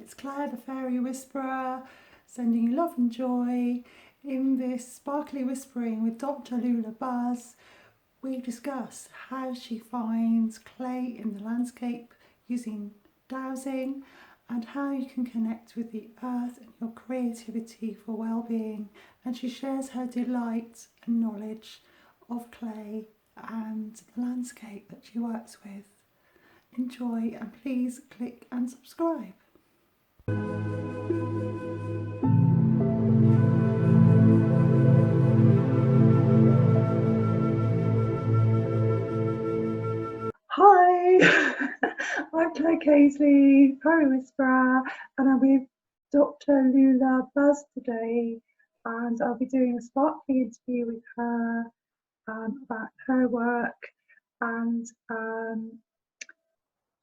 It's Claire, the Fairy Whisperer, sending you love and joy. In this Sparkly Whispering with Dr. Lula Buzz, we discuss how she finds clay in the landscape using dowsing and how you can connect with the earth and your creativity for well-being. And she shares her delight and knowledge of clay and the landscape that she works with. Enjoy and please click and subscribe. Hi, I'm Claire Casely, Faery Whisperer, and I'm with Dr. Lula Buzz today, and I'll be doing a sparkly interview with her about her work, and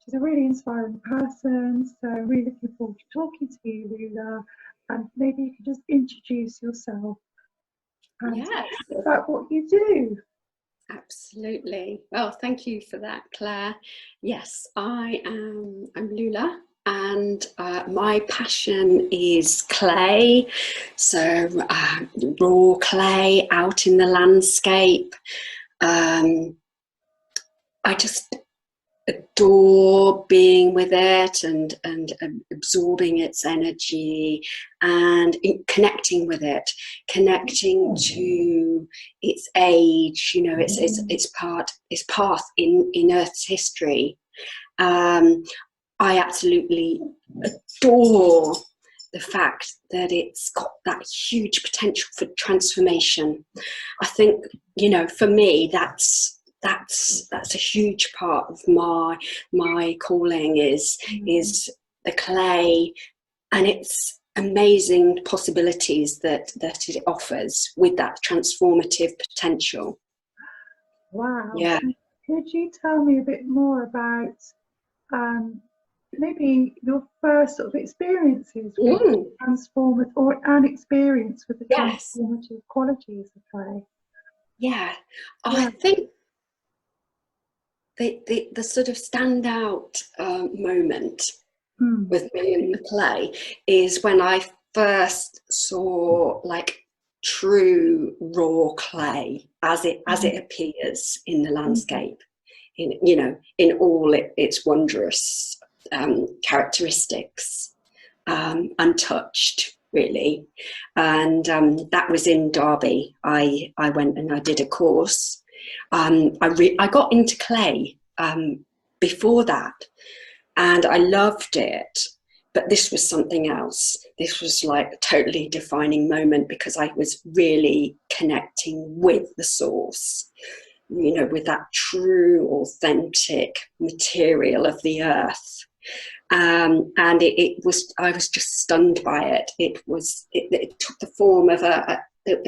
she's a really inspiring person, so I'm really looking forward to talking to you, Lula, and maybe you could just introduce yourself and tell us about what you do. Absolutely. Well, thank you for that, Claire. Yes, I'm Lula, and my passion is clay. So raw clay out in the landscape. I just adore being with it and absorbing its energy and connecting with it, connecting to its age, you know, its path in Earth's history. I absolutely adore the fact that it's got that huge potential for transformation. I think, you know, for me, that's a huge part of my calling is the clay and its amazing possibilities that it offers with that transformative potential. Wow. Yeah. Could you tell me a bit more about maybe your first sort of experiences with transformative, or an experience with the transformative qualities of clay? Yeah, I think the sort of standout moment with me in the clay is when I first saw like true raw clay as it appears in the landscape, in all its wondrous characteristics, untouched really. And that was in Derby. I went and I did a course. I got into clay before that, and I loved it, but this was something else. This was like a totally defining moment because I was really connecting with the source, you know, with that true, authentic material of the earth. And I was just stunned by it. It took the form of a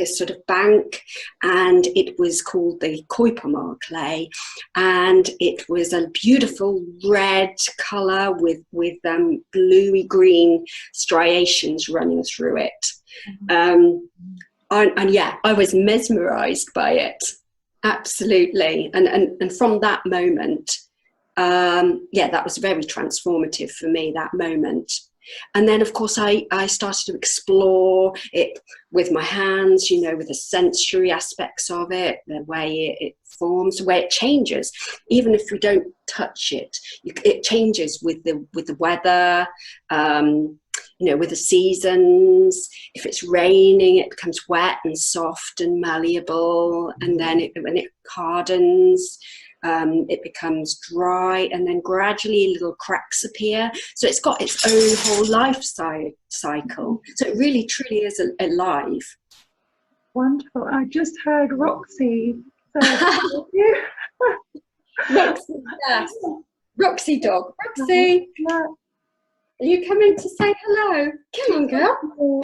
sort of bank, and it was called the Koipama clay, and it was a beautiful red colour with bluey green striations running through it. And yeah, I was mesmerised by it, absolutely. And from that moment, that was very transformative for me, that moment. And then, of course, I started to explore it with my hands, you know, with the sensory aspects of it, the way it forms, the way it changes. Even if we don't touch it, it changes with the weather, you know, with the seasons. If it's raining, it becomes wet and soft and malleable. And then when it hardens, it becomes dry, and then gradually little cracks appear. So it's got its own whole life cycle. So it really, truly is alive. Wonderful. I just heard Roxy. Roxy, yes. Roxy dog. Roxy, are you coming to say hello? Come on, girl.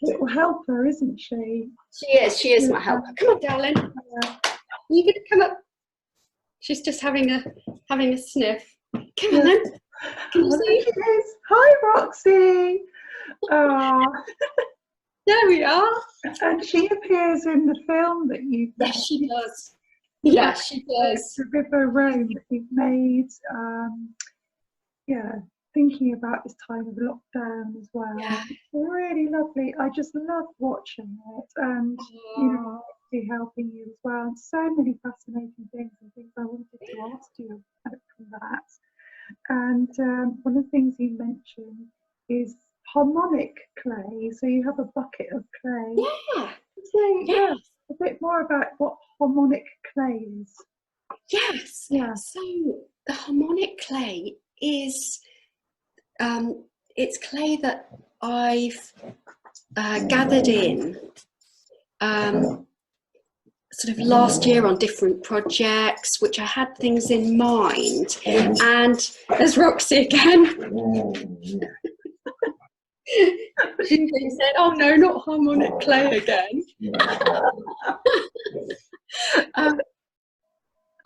Little helper, isn't she? She is my helper. Come on, darling. Are you going to come up? She's just having a sniff. Come on then. Can you see? Hi, Roxy. There we are. And she appears in the film that you've made. Yes, she does. Yeah, she does. The River Rome that you've made. thinking about this time of lockdown as well. Yeah. It's really lovely. I just love watching it, and be helping you as well. And so many fascinating things and things I wanted to ask you about from that. And one of the things you mentioned is harmonic clay. So you have a bucket of clay. Yeah. So a bit more about what harmonic clay is. Yes. Yeah. So the harmonic clay is it's clay that I've gathered in sort of last year on different projects, which I had things in mind. And there's Roxy again. She said, "Oh no, not harmonic clay again."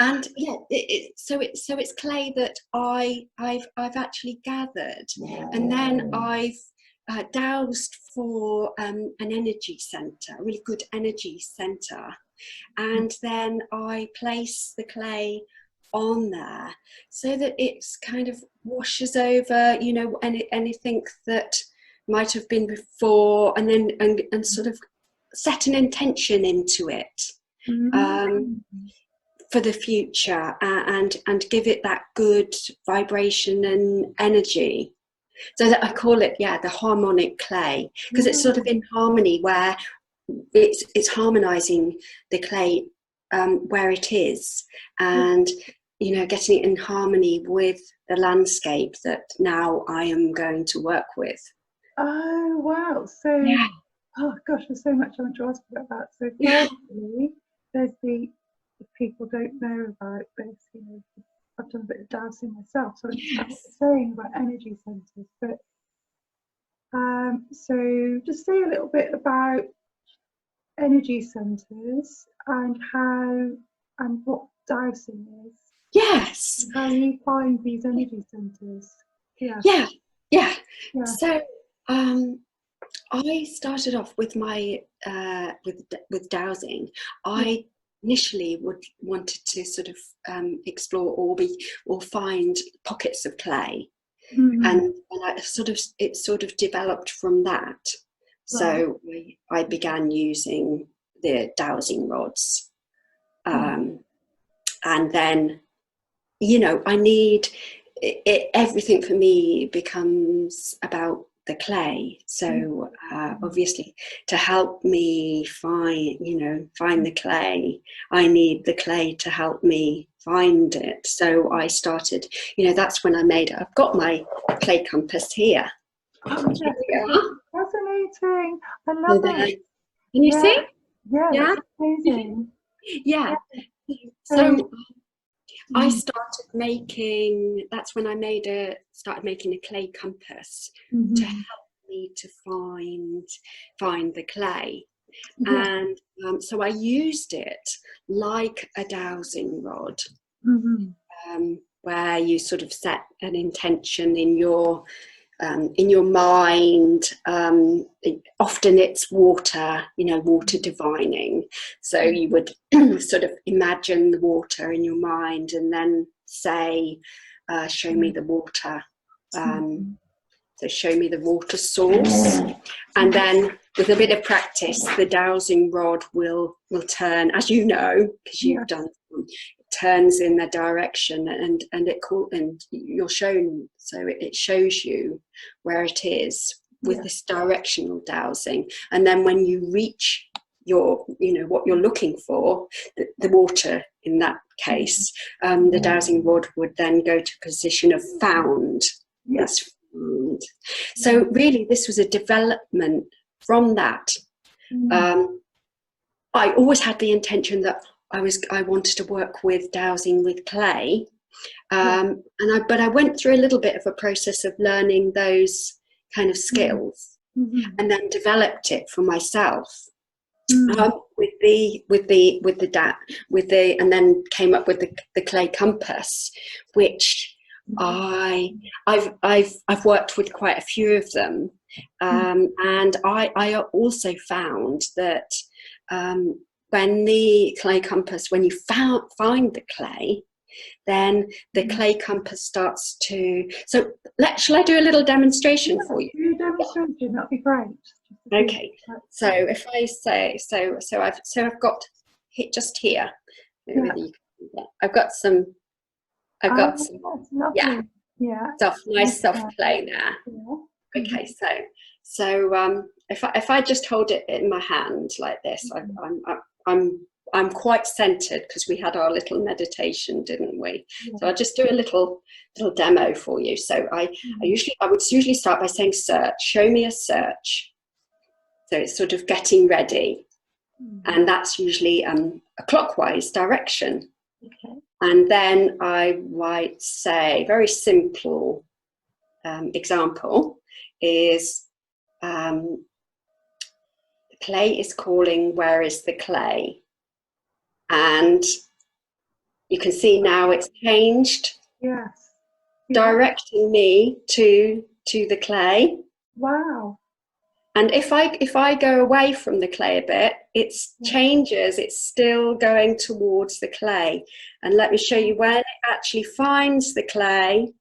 And yeah, so it's clay that I've actually gathered, and then I've dowsed for an energy centre, a really good energy centre, and then I place the clay on there so that it's kind of washes over, you know, anything that might have been before, and then and sort of set an intention into it. For the future, and give it that good vibration and energy. So that I call it, the harmonic clay, because it's sort of in harmony, where it's harmonizing the clay where it is, and you know, getting it in harmony with the landscape that now I am going to work with. Oh wow! So oh gosh, there's so much I want to ask about that. So firstly, there's the if people don't know about this, you know, I've done a bit of dowsing myself, so I'm saying about energy centers. But so just say a little bit about energy centers and how and what dowsing is. Yes. How you find these energy centers. Yeah. So I started off with my with dowsing. I initially wanted to sort of explore or find pockets of clay, and it sort of developed from that. So I began using the dowsing rods, and then, you know, I need everything for me becomes about the clay. So obviously, to help me find the clay, I need the clay to help me find it. So I started, you know, that's when I've got my clay compass here. Oh, yes. Fascinating. I love it. Can you see? Yeah, that's amazing. Yeah. So I started making, that's when I started making a clay compass to help me to find the clay. And so I used it like a dowsing rod, where you sort of set an intention in your mind. Often it's water, you know, water divining. So you would sort of imagine the water in your mind and then say, show me the water. So show me the water source. And then with a bit of practice, the dowsing rod will turn, as you know, because you've done turns in the direction, and you're shown, so it shows you where it is with this directional dowsing. And then when you reach your, you know, what you're looking for, the water in that case, the dowsing rod would then go to a position of found. Yes. So really this was a development from that. I always had the intention that I wanted to work with dowsing with clay, but I went through a little bit of a process of learning those kind of skills, and then developed it for myself and then came up with the clay compass, which I've worked with quite a few of them, and I also found that when the clay compass, when you find the clay, then the clay compass starts to, so shall I do a little demonstration for you? Do a demonstration, that'd be great. Okay, so if I say, I've got just here, maybe you can see that. I've got some, That's yeah, yeah, nice soft clay there. Yeah. Okay, so if I just hold it in my hand like this, I'm quite centered because we had our little meditation, didn't we? Yeah. So I'll just do a little demo for you. So I would usually start by saying search, show me a search. So it's sort of getting ready, and that's usually a clockwise direction. Okay. And then I might say, very simple example is, the clay is calling, where is the clay? And you can see now it's changed. Yes. Directing me to the clay. Wow. And if I go away from the clay a bit, it changes. It's still going towards the clay. And let me show you, when it actually finds the clay,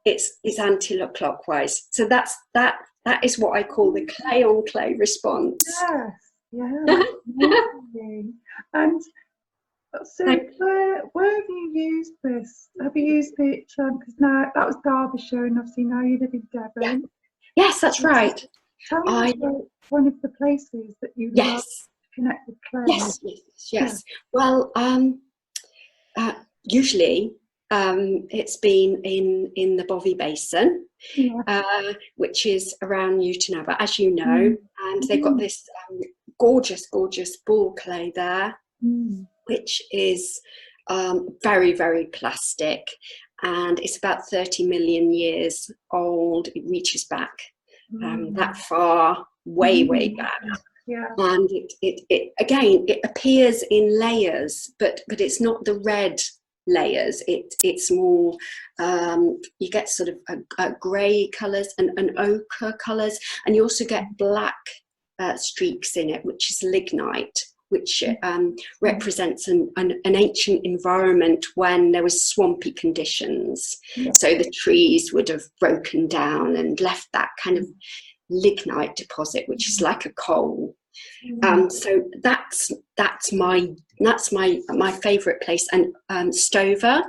it's anti-clockwise. So that is what I call the clay on clay response. Yes. And so where have you used this? Have you used it, because now that was Derbyshire, and obviously now you live in Devon. Yeah. Yes, that's right. Tell me about one of the places that you love to connect with clay. Yes. Well, usually it's been in the Bovey Basin, which is around Newton, but as you know, and they've got this gorgeous ball clay there, which is very, very plastic, and it's about 30 million years old. It reaches back that far, way back. And it again, it appears in layers, but it's not the red layers. It's more, you get sort of a grey colours and ochre colours, and you also get black streaks in it, which is lignite, which represents an ancient environment when there was swampy conditions. So the trees would have broken down and left that kind of lignite deposit, which is like a coal. So that's my favourite place. And Stover,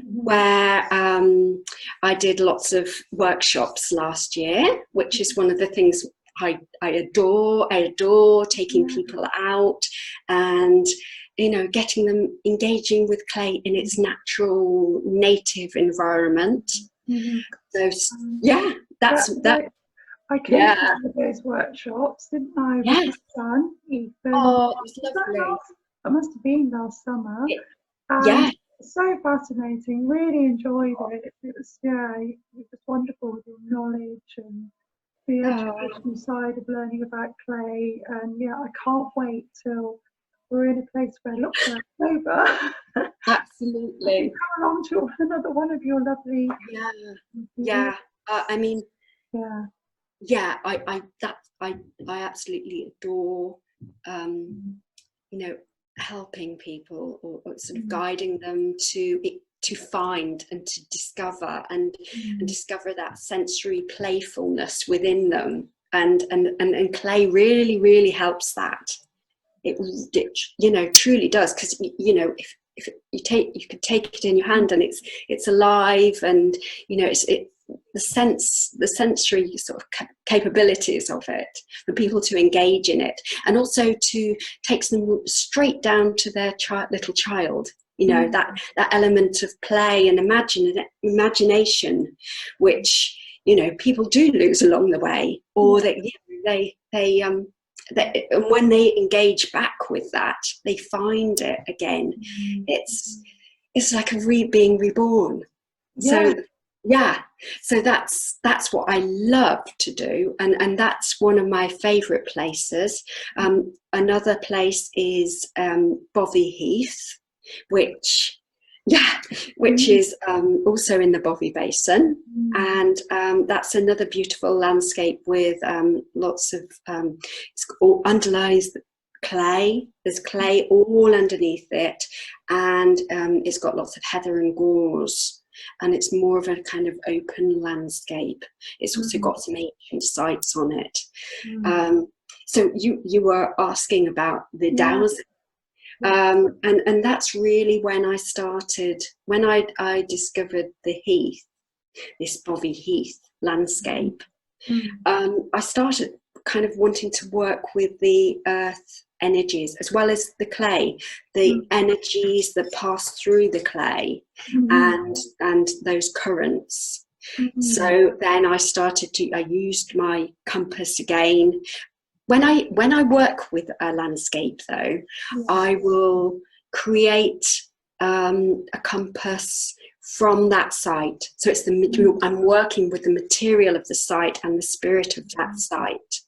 where I did lots of workshops last year, which is one of the things I adore taking people out and, getting them engaging with clay in its natural native environment. So that's that. I came to those workshops, didn't I? With my son, Ethan. Oh, it was lovely. It must have been last summer. So fascinating. Really enjoyed it. It was wonderful with your knowledge and the educational side of learning about clay. And I can't wait till we're in a place where lockdown's over. Absolutely. Come along to another one of your lovely. I absolutely adore, helping people or sort of guiding them to find and to discover and discover that sensory playfulness within them, and clay really, really helps that. It truly does, because if you could take it in your hand and it's alive, and the sensory sort of capabilities of it for people to engage in it, and also takes them straight down to their little child. That element of play and imagination, which people do lose along the way, or and when they engage back with that, they find it again. It's like being reborn. So that's what I love to do, and that's one of my favourite places. Another place is Bovey Heath, which is also in the Bovey Basin, and that's another beautiful landscape with lots of it underlies clay. There's clay all underneath it, and it's got lots of heather and gorse, and it's more of a kind of open landscape. It's also got some ancient sites on it. So you were asking about the dowsing. And that's really when I started, when I discovered the heath, this Bovey Heath landscape. I started kind of wanting to work with the earth energies as well as the clay, the energies that pass through the clay, and those currents. So then I used my compass again. When I work with a landscape, though, I will create a compass from that site. So it's I'm working with the material of the site and the spirit of that site,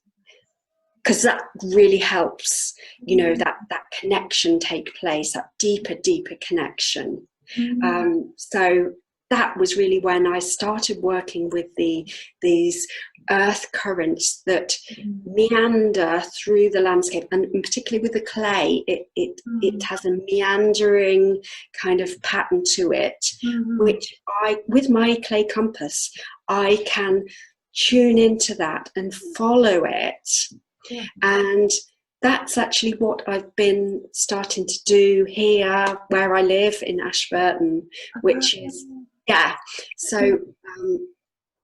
because that really helps, that connection take place, that deeper connection. So that was really when I started working with these earth currents that meander through the landscape, and particularly with the clay, it has a meandering kind of pattern to it, which with my clay compass, I can tune into that and follow it. And that's actually what I've been starting to do here where I live in Ashburton, which is so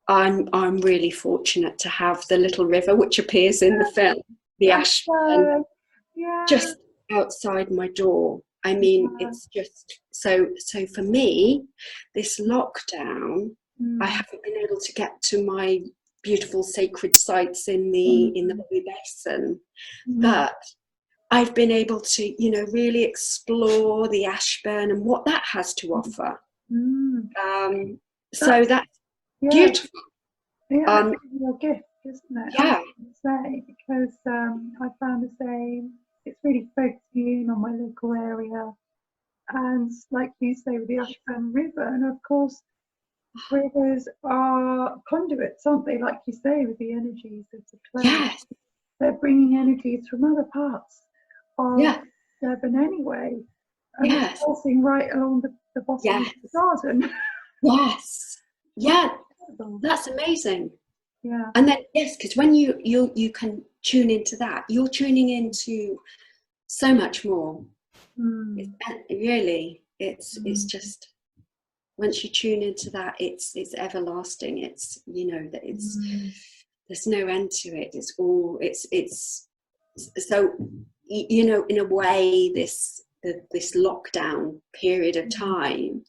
I'm really fortunate to have the little river which appears in the film, the Ashburn, just outside my door. I mean, it's just so for me, this lockdown, I haven't been able to get to my beautiful sacred sites in the Bovey Basin, but I've been able to, really explore the Ashburn and what that has to offer. So that's beautiful. Yeah, it's a real gift, isn't it? Yeah. Say, because I found the same. It's really focusing in on my local area, and like you say with the Ashburn River, and of course, rivers are conduits, aren't they? Like you say, with the energies of the clay. Yes. They're bringing energies from other parts of Devon anyway. And it's passing right along the bottom of the garden. Yes. Yeah. That's amazing. Yeah. And then because when you can tune into that, you're tuning into so much more. It's just, once you tune into that, it's everlasting. It's that it's there's no end to it. It's all it's so in a way this lockdown period of time,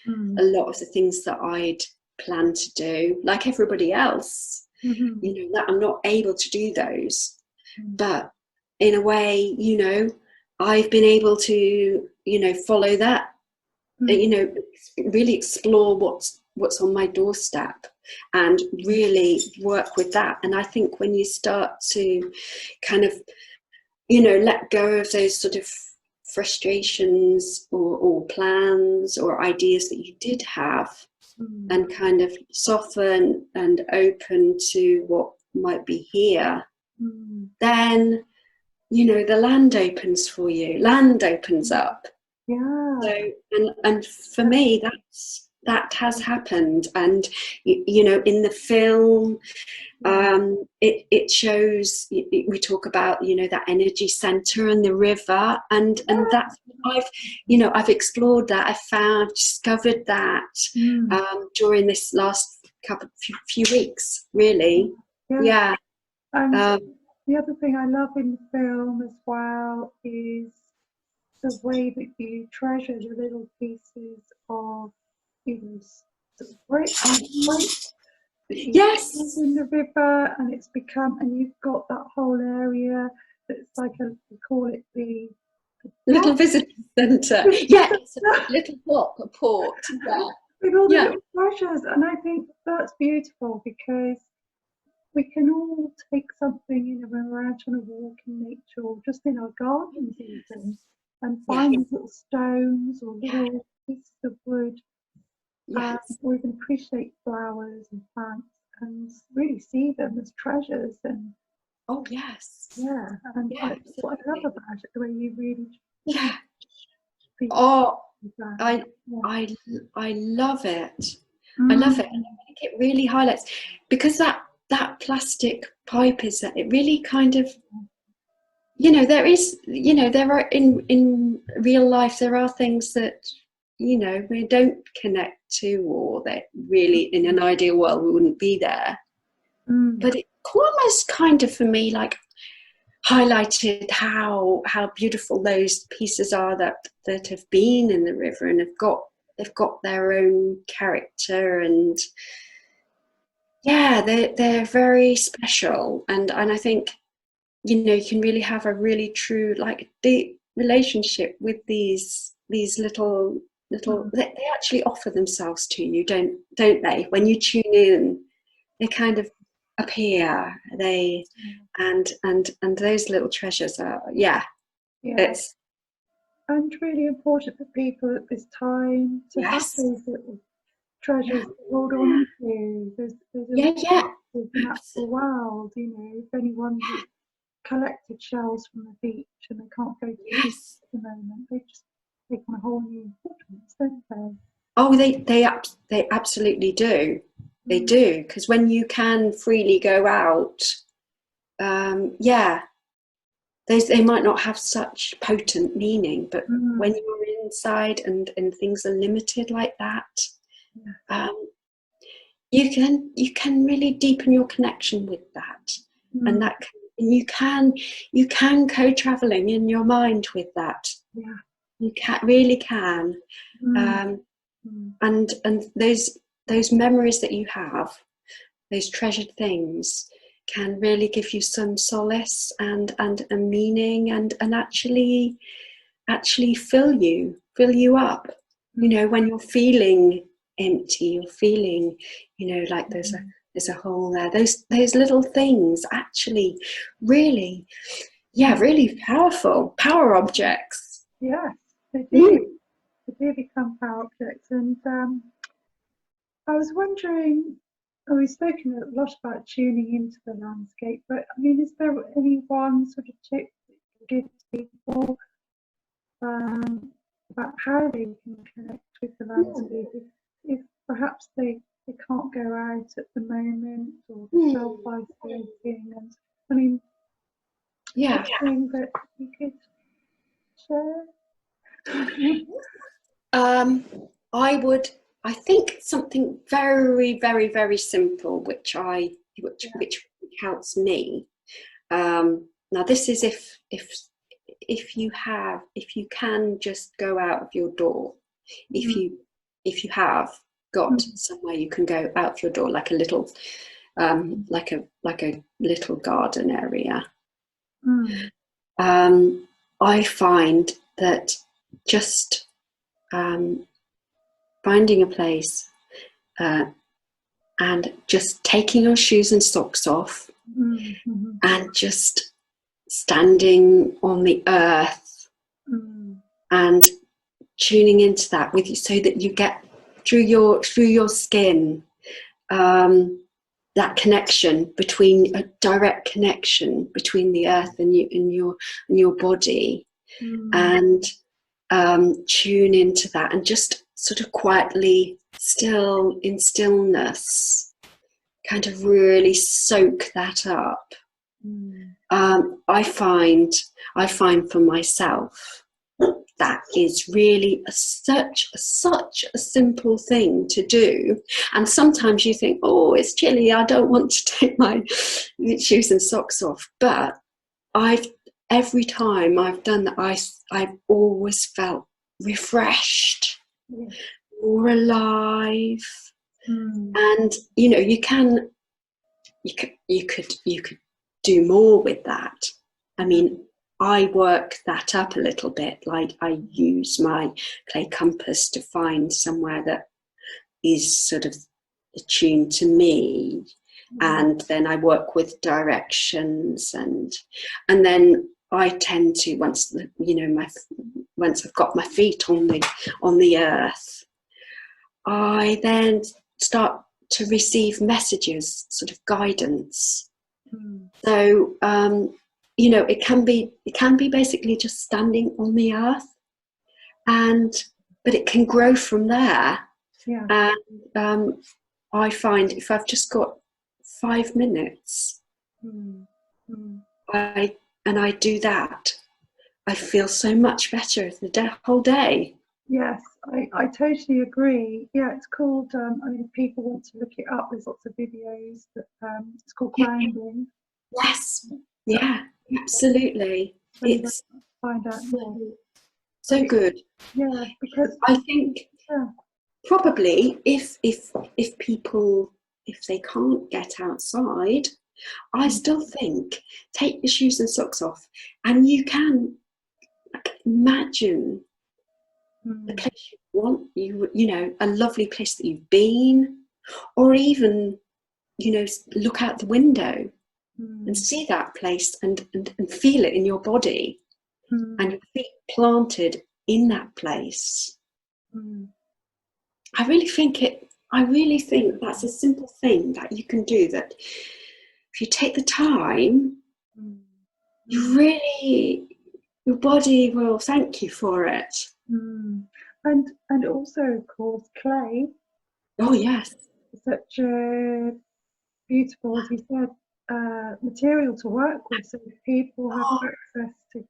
a lot of the things that I'd planned to do, like everybody else, that I'm not able to do those, but in a way, I've been able to follow that, really explore what's on my doorstep and really work with that. And I think when you start to kind of let go of those sort of frustrations or plans or ideas that you did have, and kind of soften and open to what might be here, then the land opens for you, land opens up. So and for me that has happened. And in the film, it shows, we talk about that energy center and the river, and that's I've explored that. I discovered that during this last few weeks, really. And the other thing I love in the film as well is the way that you treasure the little pieces of even bricks in the river, and it's become, and you've got that whole area that's like we call it the little visitor centre. It's a little block, a port. With all the little treasures, and I think that's beautiful, because we can all take something, when we're out on a walk in nature or just in our gardens even, and find these little stones or little pieces of wood, or even appreciate flowers and plants and really see them as treasures. And Oh yes. Yeah, and Yeah, what I love absolutely. about it, the way you really Yeah. speak Oh, with that. I Yeah. I love it. I love it, and Mm. I think it really highlights, because that plastic pipe is that it really kind of, there is, there are in real life, there are things that, we don't connect to, or that really in an ideal world we wouldn't be there. Mm. But it almost kind of, for me, like highlighted how beautiful those pieces are that have been in the river and they've got their own character, and yeah, they're very special, and I think, you can really have a really true, like, deep relationship with these little they actually offer themselves to you, don't they? When you tune in, they kind of appear, and those little treasures are, yeah, Yeah, it's, and really important for people at this time to have yes, those little yeah, treasures to hold on to. There's a yeah, lot yeah, of the natural world, if anyone has collected shells from the beach and they can't go to the beach yes. at the moment, they just take on a whole new importance, don't they? Oh, they absolutely do. They Mm. do, because when you can freely go out, yeah, they might not have such potent meaning, but when Mm. you're inside and things are limited like that, Yeah. um, you can really deepen your connection with that, and Mm. you can co-traveling in your mind with that. Yeah. You really can, Mm. um, Mm. and those memories that you have, those treasured things, can really give you some solace and a meaning, and actually fill you up. Mm. When you're feeling empty, you're feeling, like Mm. there's a hole there. Those little things actually really, yeah, Mm. really powerful power objects. Yes, they Mm. do. They do become power objects. And I was wondering, we've spoken a lot about tuning into the landscape, but I mean, is there any one sort of tip that you give people about how they can connect with the landscape if perhaps they can't go out at the moment, or they're Mm. self-isolating? And I mean, Yeah. anything that you could share? Um, I think something very, very, very simple, which helps me. Now, this is if you can just go out of your door, if Mm. you have got Mm. somewhere you can go out of your door, like a little, like a little garden area. Mm. I find that just finding a place, and just taking your shoes and socks off, Mm. Mm. and just standing on the earth Mm. and tuning into that with you, so that you get through your skin, that connection, between a direct connection between the earth and you and your body, Mm. and tune into that, and just sort of quietly, in stillness, kind of really soak that up. Mm. I find for myself that is really such a simple thing to do. And sometimes you think, oh, it's chilly, I don't want to take my shoes and socks off. But every time I've done that, I've always felt refreshed, Yeah. more alive. Mm. And you could do more with that. I Yeah. mean, I work that up a little bit. Like, I use my clay compass to find somewhere that is sort of attuned to me, Mm. and then I work with directions, and then I tend to, once I've got my feet on the earth, I then start to receive messages, sort of guidance. Mm. So, you know, it can be basically just standing on the earth, but it can grow from there. Yeah. And I find if I've just got 5 minutes, Mm. Mm. I do that, I feel so much better the whole day. Yes, I totally agree. Yeah, it's called, I mean, if people want to look it up, there's lots of videos that it's called Yeah. grounding. Yes. So Yeah, absolutely. anybody It's wants to find out more. so good. Yeah, because I think yeah. probably if people, if they can't get outside, I still think take your shoes and socks off, and you can imagine the place you want, you know, a lovely place that you've been, or even, you know, look out the window and see that place and feel it in your body, and your feet planted in that place. I really think that's a simple thing that you can do, that if you take the time, you really, your body will thank you for it. And also, of course, clay. Oh yes. Such a beautiful, as you said, material to work with, so people have access to.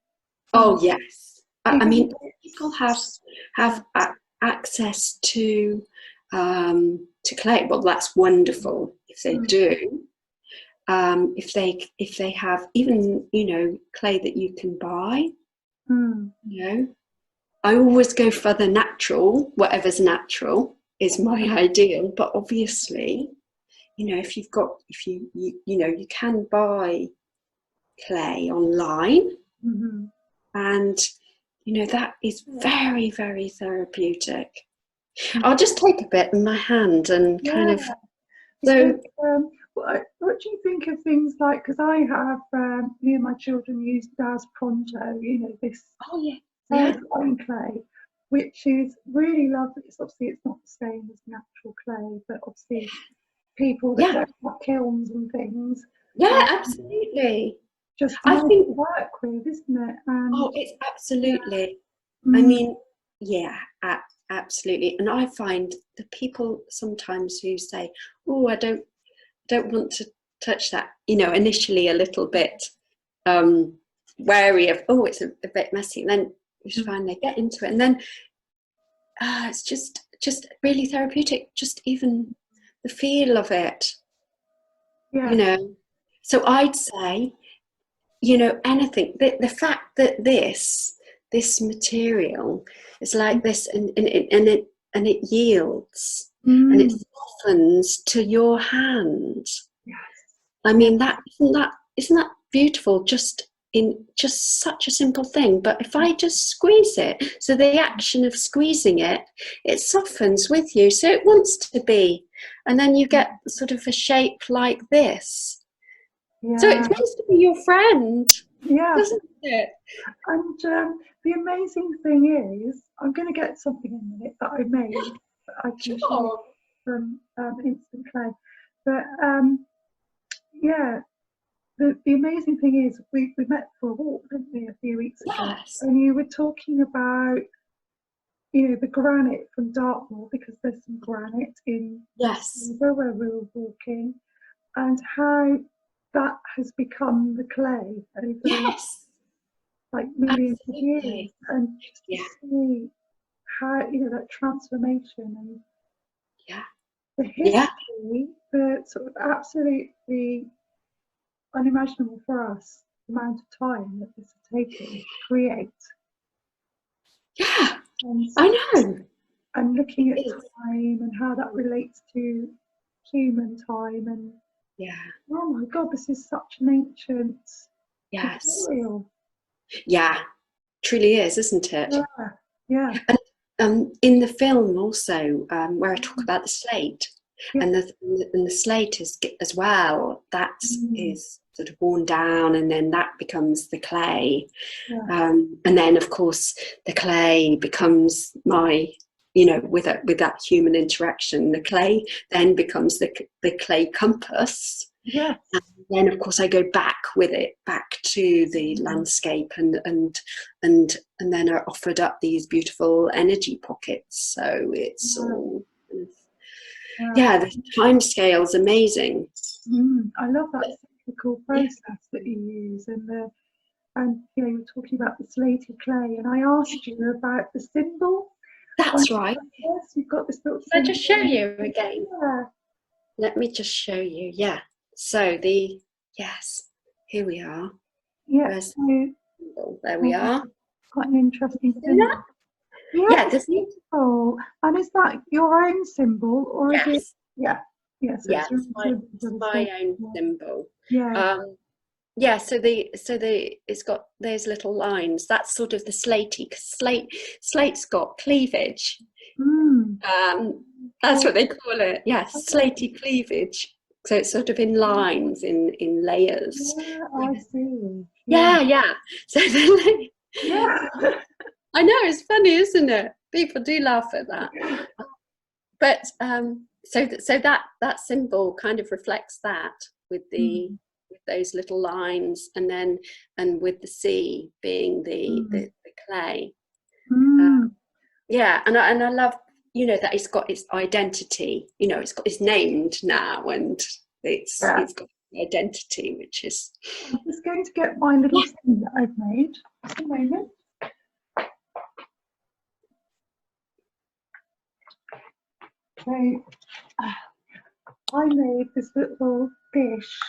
Oh yes. I mean, Even people have access to clay. Well, that's wonderful if they do. If they have even, you know, clay that you can buy. You know, I always go for the natural. Whatever's natural is my ideal. But obviously, you know, if you know, you can buy clay online, and you know, that is very, very therapeutic. I'll just take a bit in my hand and kind of. Because, So what do you think of things like? Because I have, me and my children use Daz Pronto. You know, this fine clay, which is really lovely. It's obviously it's not the same as natural clay, but obviously people that don't have kilns and things. absolutely. Just I nice think. to work with, isn't it? And Oh, it's absolutely. I mm, mean, yeah, absolutely. And I find the people sometimes who say, "Oh, I don't want to touch that," you know, initially a little bit wary of, "Oh, it's a bit messy." And then you find they get into it, and then it's just really therapeutic. Just even the feel of it, you know. So I'd say, you know, anything, the fact that this material is like this, and it yields and it softens to your hand. I mean, that isn't that beautiful, just in just such a simple thing. But if I just squeeze it, so the action of squeezing it, it softens with you, so it wants to be, and then you get sort of a shape like this. So it wants to be your friend, doesn't it? And the amazing thing is, I'm going to get something in a minute that I made that I can show from instant clay. But yeah, the amazing thing is, we met for a walk, didn't we, a few weeks ago? And you were talking about, you know, the granite from Dartmoor, because there's some granite in where we were walking, and how that has become the clay over like millions of years, and just to see how, you know, that transformation and the history, the sort of absolutely unimaginable for us amount of time that this has taken to create. And, I know. And looking at time and how that relates to human time, and oh my God, this is such an ancient material. Yeah, truly is, isn't it? Yeah. And in the film also, where I talk about the slate, and the slate is as well, that is sort of worn down, and then that becomes the clay, and then of course the clay becomes my, you know, with that human interaction, the clay then becomes the clay compass. then of course I go back with it, back to the landscape, and then are offered up these beautiful energy pockets. So it's all, yeah, the time scale's amazing. I love that cyclical process that you use, and you know, you're talking about the slaty clay, and I asked you about the symbol. That's right. Yes, you've got this little I'll symbol. just show you again. Yeah. Let me just show you. Yeah. So yes, here we are. Yeah. There we are. Quite an interesting symbol. Yeah, it's beautiful. And is that your own symbol, or is it? Yeah. Yes. Yeah, it's my own symbol. Yeah. Yeah, so it's got those little lines. That's sort of the slaty, because slate's got cleavage. That's what they call it. Yes, slaty cleavage. So it's sort of in lines, in layers. Yeah, I see. Yeah. So yeah. I know, it's funny, isn't it? People do laugh at that. But so that symbol kind of reflects that with with those little lines, and with the sea being the clay. Yeah, and I love, you know, that it's got its identity. You know, it's named now, and it's got identity, which is. I'm just going to get my little thing that I've made. Just a moment. So I made this little dish.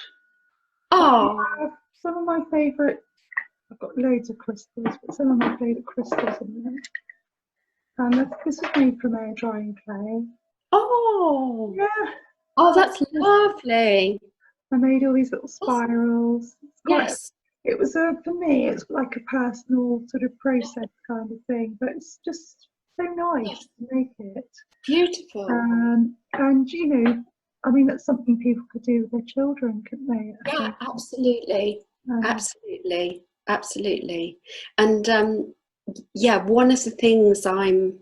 Some of my favourite, I've got loads of crystals, but some of my favourite crystals in there. And this is made from air drying clay. Oh! Yeah. Oh, that's lovely. I made all these little spirals. Yes. It was for me, it's like a personal sort of process kind of thing, but it's just so nice to make it. Beautiful. And you know, I mean, that's something people could do with their children, couldn't they? Yeah, absolutely. Absolutely. And yeah, one of the things I'm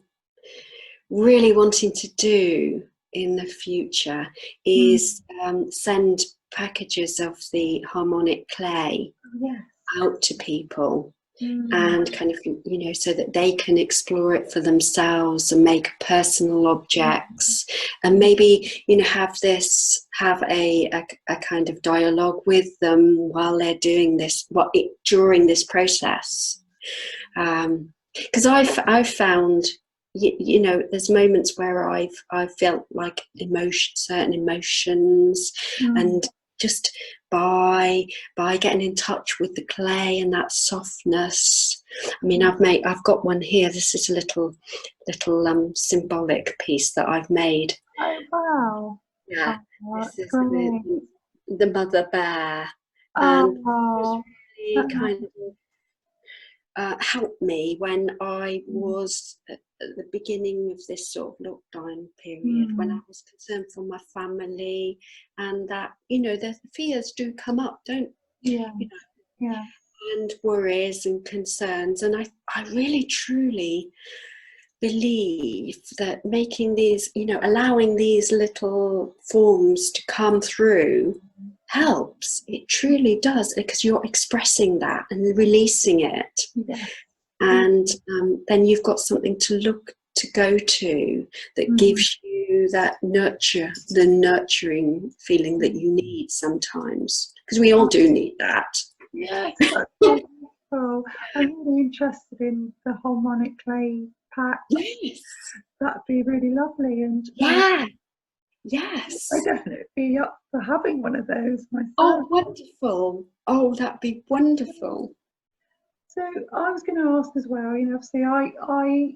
really wanting to do in the future is send packages of the harmonic clay out to people, and kind of, you know, so that they can explore it for themselves and make personal objects, and maybe, you know, have a kind of dialogue with them while they're doing this, during this process, because I've found, you know, there's moments where I've felt like certain emotions, and just by getting in touch with the clay and that softness. I mean, I've got one here. This is a little symbolic piece that I've made. Oh wow! Yeah, this is the mother bear, and it really kind of helped me when I was at the beginning of this sort of lockdown period, when I was concerned for my family, and that, you know, the fears do come up, don't you know, and worries and concerns, and I really truly believe that making these, you know, allowing these little forms to come through helps. It truly does, because you're expressing that and releasing it. And then you've got something to go to that gives you that the nurturing feeling that you need sometimes, because we all do need that. Yes, that's wonderful. I'm really interested in the harmonic clay pack. Yes, that'd be really lovely. And yes, I'd definitely be up for having one of those myself. Oh, wonderful! Oh, that'd be wonderful. So I was going to ask as well, you know, obviously I,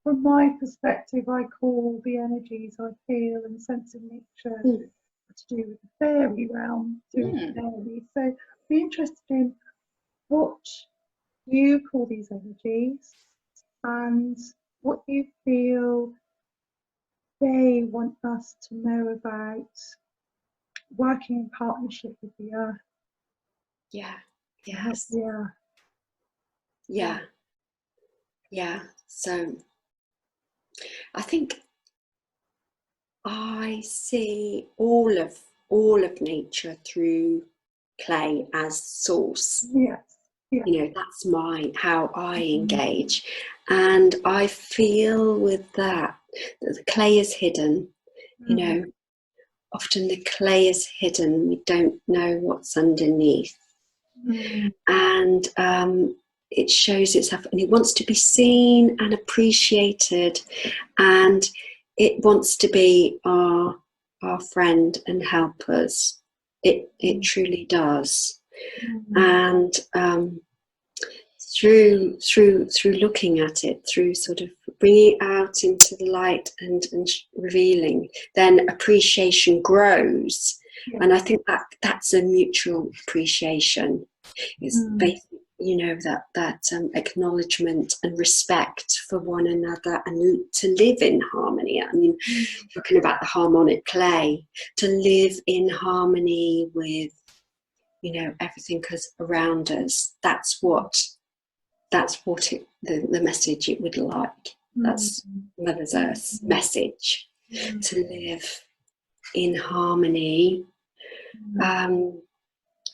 from my perspective, I call the energies I feel and sense of nature to do with the fairy realm, fairy. So I'd be interested in what you call these energies and what you feel they want us to know about working in partnership with the earth. So I think I see all of nature through clay as source. Yes. Yeah. You know, that's how I engage. And I feel with that the clay is hidden. You know, often the clay is hidden. We don't know what's underneath. And it shows itself, and it wants to be seen and appreciated, and it wants to be our friend and help us. It truly does. And through looking at it, through sort of bringing it out into the light and revealing, then appreciation grows. And I think that's a mutual appreciation. It's basically, you know, that acknowledgement and respect for one another, and to live in harmony. I mean, talking about the harmonic clay, to live in harmony with, you know, everything around us. That's what the message it would like. That's Mother Earth's message, to live in harmony.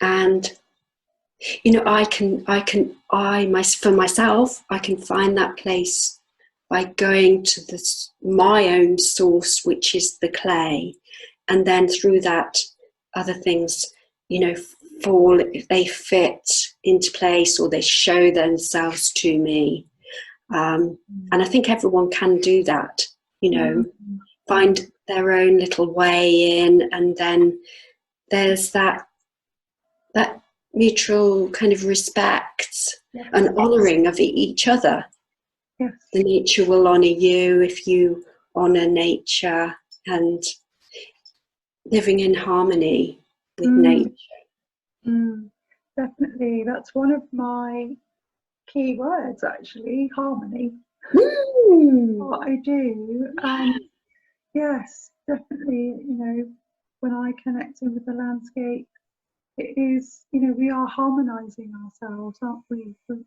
And you know, for myself, I can find that place by going to my own source, which is the clay, and then through that, other things, you know, fall, if they fit into place or they show themselves to me. And I think everyone can do that, you know, find their own little way in, and then there's that mutual kind of respect and honouring of each other. Yes. The nature will honour you if you honour nature, and living in harmony with nature. Definitely, that's one of my key words, actually, harmony. What I do, and yes, definitely, you know, when I connect in with the landscape, it is, you know, we are harmonizing ourselves, aren't we? When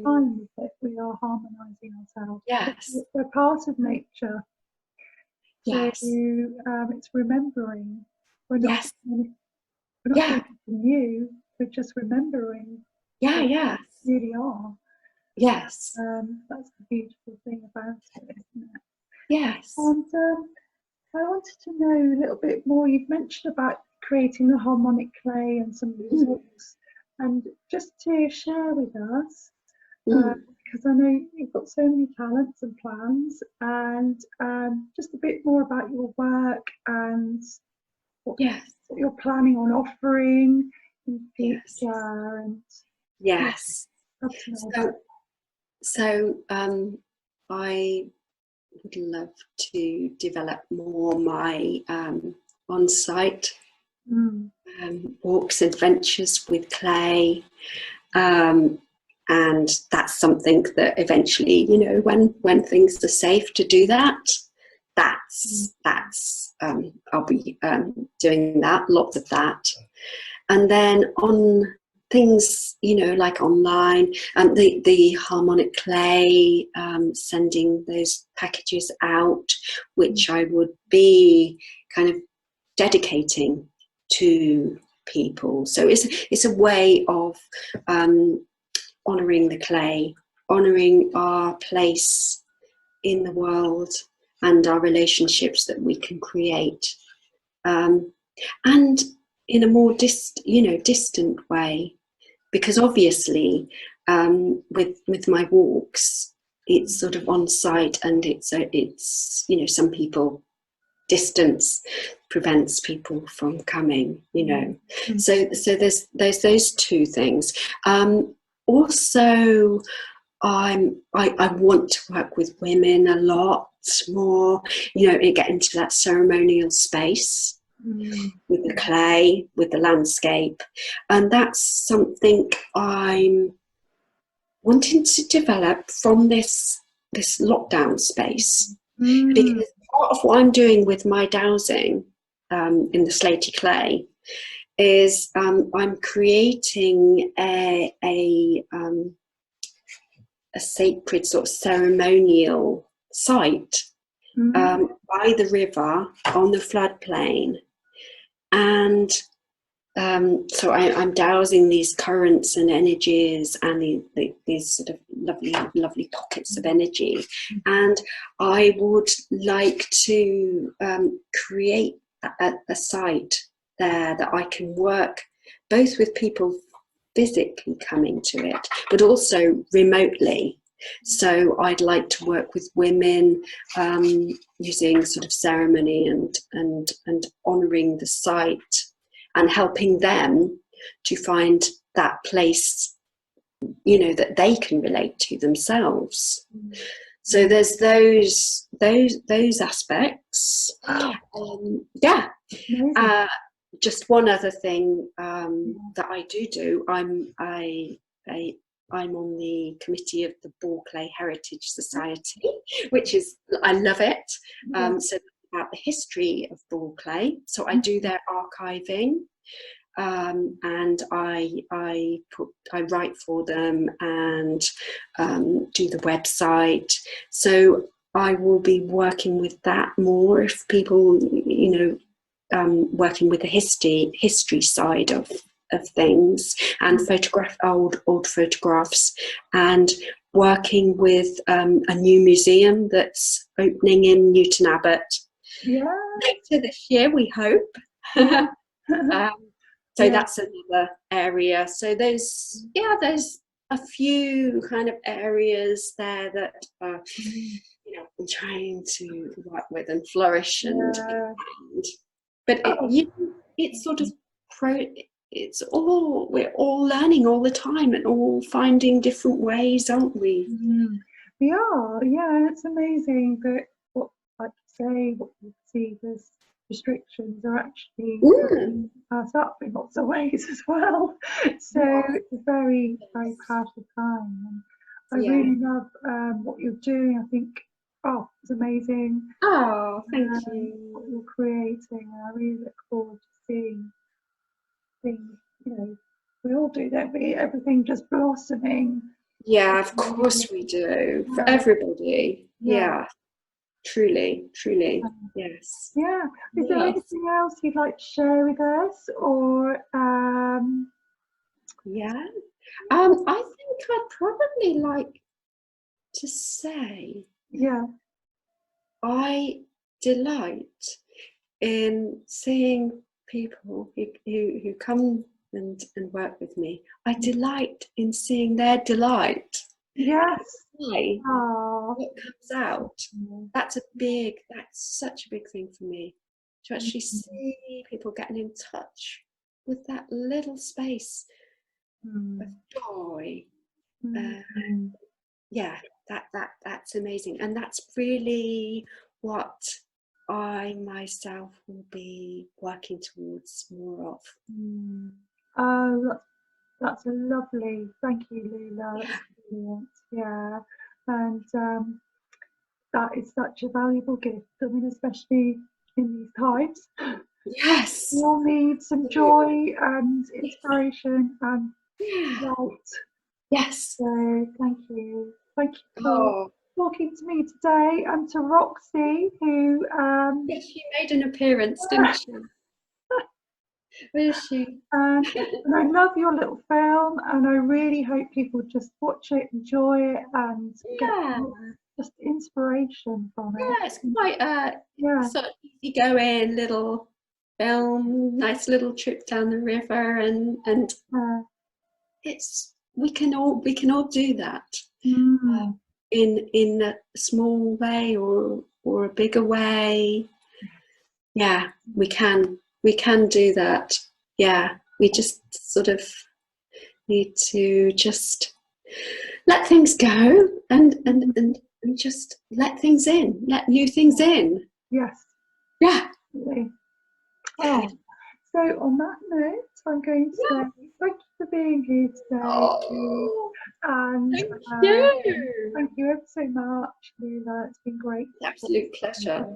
time with it, we are harmonizing ourselves. Yes. We're part of nature. Yes. So it's remembering. We're not Yeah. doing anything new, we're just remembering. Yeah, yeah. We really are. Yes. That's the beautiful thing about it, isn't it? Yes. And I wanted to know a little bit more. You've mentioned about creating the harmonic clay and some books, and just to share with us, because I know you've got so many talents and plans, and just a bit more about your work and what you're planning on offering in future. And yes. So I would love to develop more my on-site walks, adventures with clay, and that's something that eventually, you know, when things are safe to do that, I'll be doing that, lots of that. And then on things, you know, like online, the harmonic clay, sending those packages out, which I would be kind of dedicating to people. So it's a way of honouring the clay, honouring our place in the world and our relationships that we can create, and in a more distant way, because obviously with my walks, it's sort of on site, and it's you know, some people, distance prevents people from coming, you know. So there's those two things. Also, I want to work with women a lot more, you know, and get into that ceremonial space with the clay, with the landscape, and that's something I'm wanting to develop from this lockdown space, because part of what I'm doing with my dowsing in the slaty clay is I'm creating a sacred sort of ceremonial site by the river on the floodplain, and so I'm dowsing these currents and energies and these sort of lovely pockets of energy, and I would like to create a site there that I can work both with people physically coming to it, but also remotely. So I'd like to work with women using sort of ceremony and honouring the site and helping them to find that place, you know, that they can relate to themselves. So there's those aspects. Yeah. Just one other thing that I do. I'm on the committee of the Ball Clay Heritage Society, which is, I love it. So about the history of ball clay. So I do their archiving, and I write for them and do the website. So I will be working with that more if people, you know, working with the history side of things, and photograph old photographs, and working with a new museum that's opening in Newton Abbot later this year, we hope. So that's another area. So there's a few kind of areas there that you know, I'm trying to work with and flourish and expand. But it's sort of we're all learning all the time and all finding different ways, aren't we? We are, yeah. It's amazing that what you see as restrictions are actually us up in lots of ways as well. So it's a very, very powerful time. And I really love what you're doing. I think, it's amazing. Oh, thank you. What you're creating. I really look forward to seeing things, you know, we all do, don't we? Everything just blossoming. Yeah, of course we do. For everybody. Yeah. Truly. Yes. Yeah. Is there anything else you'd like to share with us, or I think I'd probably like to say I delight in seeing people who come and work with me. I delight in seeing their delight. Yes. What comes out. That's such a big thing for me, to actually see people getting in touch with that little space of joy. That's amazing, and that's really what I myself will be working towards more of. That's a lovely, thank you, Lula. That's brilliant. Yeah, and that is such a valuable gift. I mean, especially in these times. Yes, we all need some joy and inspiration and light. Yes. So thank you for talking to me today, and to Roxy, who yes, she made an appearance, didn't she? Where is she? And I love your little film, and I really hope people just watch it, enjoy it, and get just inspiration from it. Yeah, it's quite sort of easy-going little film, nice little trip down the river, and it's we can all do that in a small way or a bigger way. Yeah, we can do that. Yeah, we just sort of need to just let things go and just let things in, let new things in. Yes. Yeah. So on that note, I'm going to say thank you for being here today. And thank you ever so much, Lula. It's been great. Absolute pleasure.